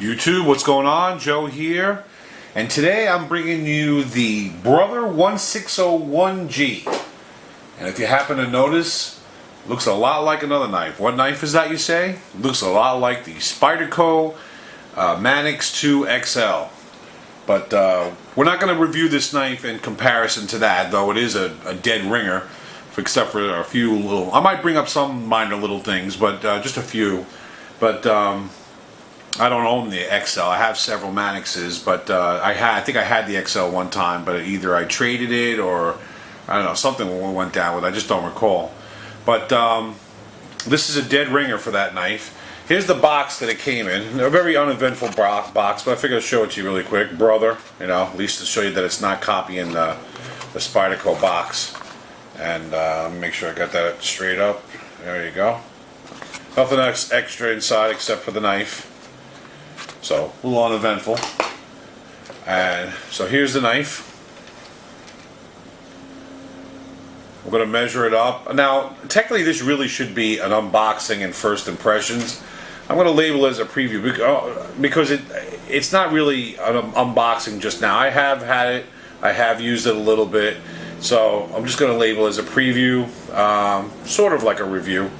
YouTube, what's going on? Joe here, and today I'm bringing you the Brother 1601G. And if you happen to notice, it looks a lot like another knife. What knife is that, you say? It looks a lot like the Spyderco Manix 2 XL. But we're not going to review this knife in comparison to that, though it is a dead ringer, except for a few little. I might bring up some minor little things, but just a few. But I don't own the XL. I have several Manixes, but I think I had the XL one time, but either I traded it or I don't know, something went down with it. I just don't recall. But this is a dead ringer for that knife. Here's the box that it came in. A very uneventful box, but I figured I'd show it to you really quick. Brother, you know, at least to show you that it's not copying the Spyderco box. And let me make sure I got that straight up. There you go. Nothing extra inside except for the knife. So, a little uneventful. And so here's the knife. We're going to measure it up. Now, technically this really should be an unboxing and first impressions. I'm going to label it as a preview because it's not really an unboxing just now. I have had it. I have used it a little bit. So I'm just going to label it as a preview, sort of like a review.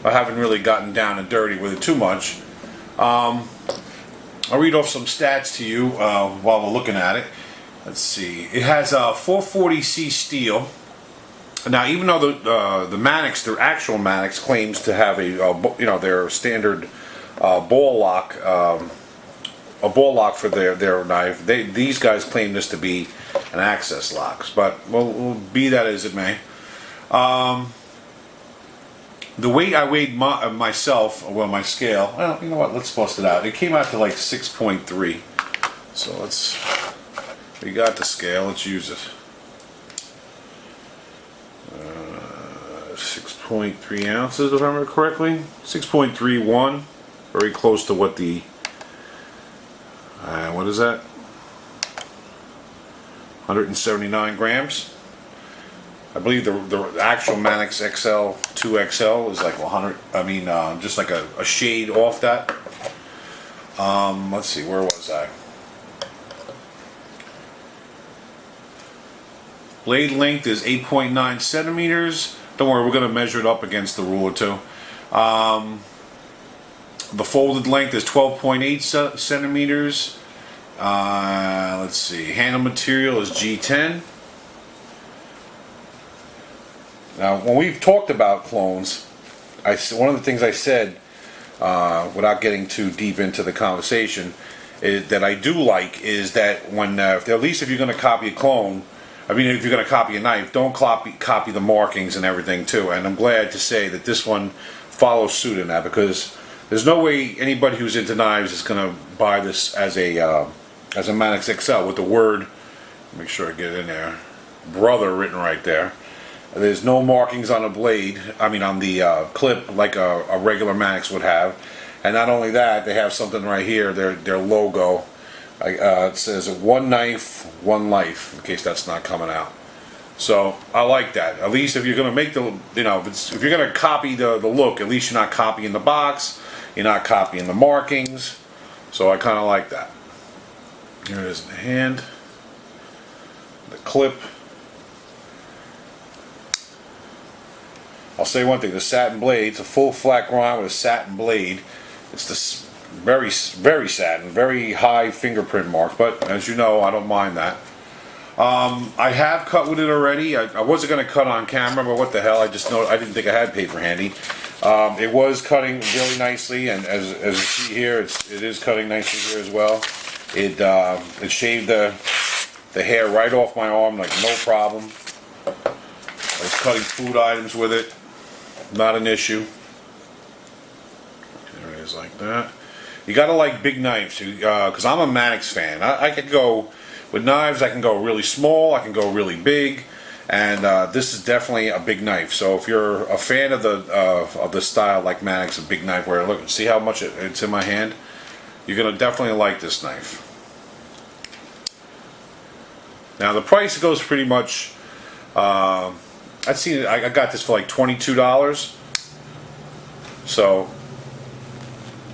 I haven't really gotten down and dirty with it too much. I'll read off some stats to you while we're looking at it. Let's see. It has a 440C steel. Now, even though the Manix, their actual Manix, claims to have their standard ball lock, a ball lock for their knife, these guys claim this to be an access lock. But we'll be that as it may. The weight I weighed myself, well, my scale, well, you know what, let's bust it out. It came out to like 6.3. So we got the scale, let's use it. 6.3 ounces, if I remember correctly. 6.31, very close to what the, what is that? 179 grams. I believe the actual Manix XL 2XL is like 100. I mean, just like a shade off that. Let's see, where was I? Blade length is 8.9 centimeters. Don't worry, we're going to measure it up against the ruler too. The folded length is 12.8 centimeters. Let's see, handle material is G10. Now, when we've talked about clones, one of the things I said, without getting too deep into the conversation, is that I do like is that when, at least if you're going to copy a clone, I mean, if you're going to copy a knife, don't copy the markings and everything too. And I'm glad to say that this one follows suit in that, because there's no way anybody who's into knives is going to buy this as a Manix XL with the word, make sure I get it in there, Brother written right there. There's no markings on the blade, I mean on the clip like a regular Manix would have. And not only that, they have something right here, their logo. It says one knife, one life, in case that's not coming out. So I like that. At least if you're going to make the, if you're going to copy the look, at least you're not copying the box, you're not copying the markings. So I kind of like that. Here it is in the hand, the clip. I'll say one thing, the Satin Blades, a full flat grind with a satin blade. It's this very, very satin, very high fingerprint mark, but as you know, I don't mind that. I have cut with it already. I wasn't going to cut on camera, but what the hell, I didn't think I had paper handy. It was cutting really nicely, and as you see here, it is cutting nicely here as well. It shaved the hair right off my arm, like no problem. I was cutting food items with it. Not an issue. There it is, like that. You gotta like big knives, because I'm a Manix fan. I could go with knives. I can go really small. I can go really big, and this is definitely a big knife. So if you're a fan of the style like Manix, a big knife, where look, see how much it's in my hand. You're gonna definitely like this knife. Now the price goes pretty much. I got this for like $22. So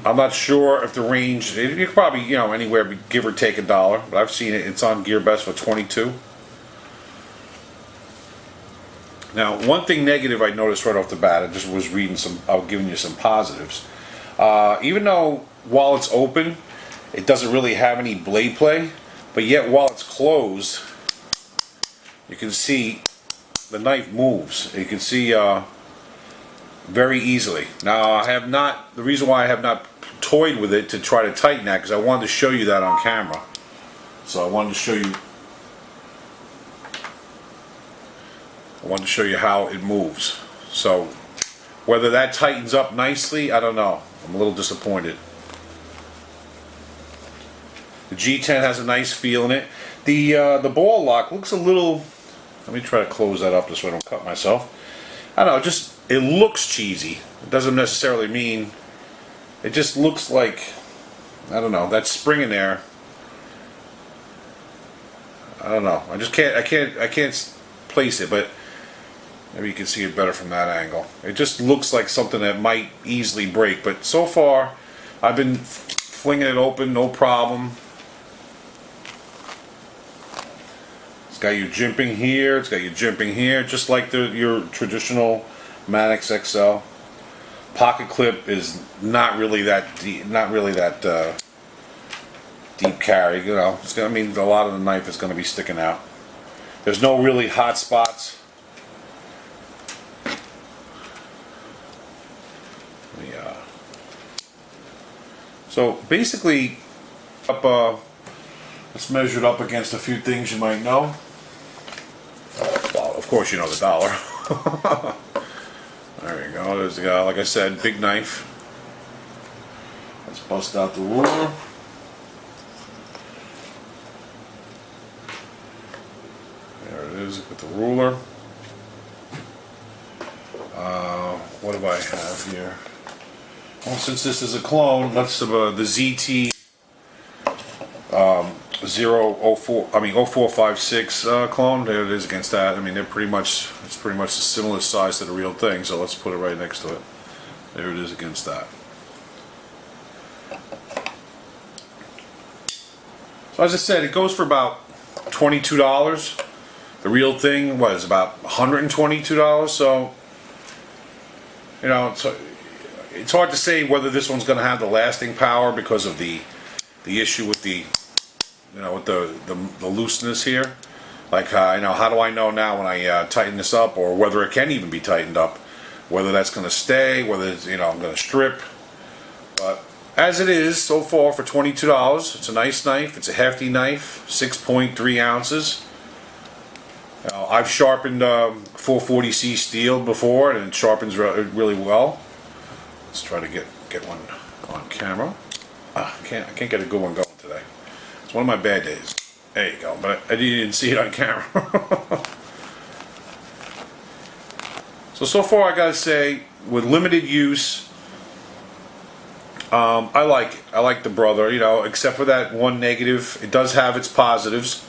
I'm not sure if the range, you could probably, you know, anywhere give or take $1, but I've seen it, it's on GearBest for 22. Now, one thing negative I noticed right off the bat, I just was reading I was giving you some positives. Even though while it's open, it doesn't really have any blade play, but yet while it's closed, you can see the knife moves. You can see very easily. Now, I have not, the reason why I have not toyed with it to try to tighten that, because I wanted to show you that on camera. So I wanted to show you how it moves. So whether that tightens up nicely, I don't know. I'm a little disappointed. The G10 has a nice feel in it. The ball lock looks a little, let me try to close that up just so I don't cut myself. I don't know, just it looks cheesy. It doesn't necessarily mean, it just looks like, I don't know, that spring in there, I don't know. I can't place it, but maybe you can see it better from that angle. It just looks like something that might easily break, but so far I've been flinging it open, no problem. It's got your jimping here, it's got your jimping here, just like your traditional Manix XL. Pocket clip is not really that deep, deep carry. You know, it's gonna, I mean, a lot of the knife is going to be sticking out. There's no really hot spots. So basically, let's measure it up against a few things you might know. Well, of course you know the dollar. There you go. There's the guy. Like I said, big knife. Let's bust out the ruler. There it is with the ruler. What do I have here? Well, since this is a clone, let's the ZT 0456 clone. There it is against that. I mean, it's pretty much a similar size to the real thing. So let's put it right next to it. There it is against that. So as I said, it goes for about $22. The real thing was about $122. So you know, it's hard to say whether this one's going to have the lasting power because of the issue with the, you know, with the looseness here. Like, you know, how do I know now when I tighten this up, or whether it can even be tightened up, whether that's going to stay, whether it's, you know, I'm going to strip. But as it is so far for $22, it's a nice knife. It's a hefty knife, 6.3 ounces. I've sharpened 440C steel before, and it sharpens really well. Let's try to get one on camera. I can't get a good one going today. It's one of my bad days. There you go. But I didn't see it on camera. So far I gotta say, with limited use, I like the Brother. You know, except for that one negative. It does have its positives.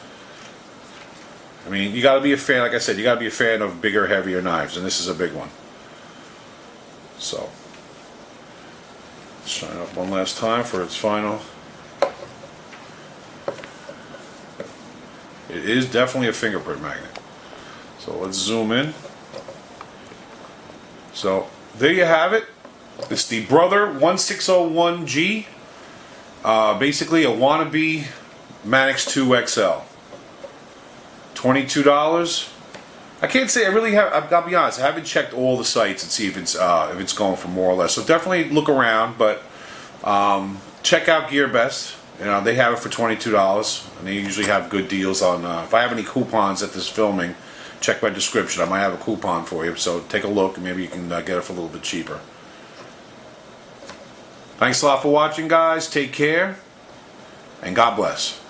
I mean, you gotta be a fan. Like I said, you gotta be a fan of bigger, heavier knives, and this is a big one. So. Shine up one last time for its final. It is definitely a fingerprint magnet. So let's zoom in. So there you have it. It's the Brother 1601G. Basically a wannabe Manix 2 XL. $22. I can't say I really have. I've got to be honest. I haven't checked all the sites and see if it's going for more or less. So definitely look around, but check out GearBest. You know, they have it for $22, and they usually have good deals on. If I have any coupons at this filming, check my description. I might have a coupon for you. So take a look, and maybe you can get it for a little bit cheaper. Thanks a lot for watching, guys. Take care, and God bless.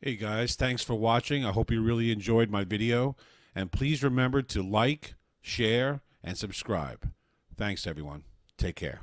Hey guys, thanks for watching. I hope you really enjoyed my video, and please remember to like, share, and subscribe. Thanks everyone. Take care.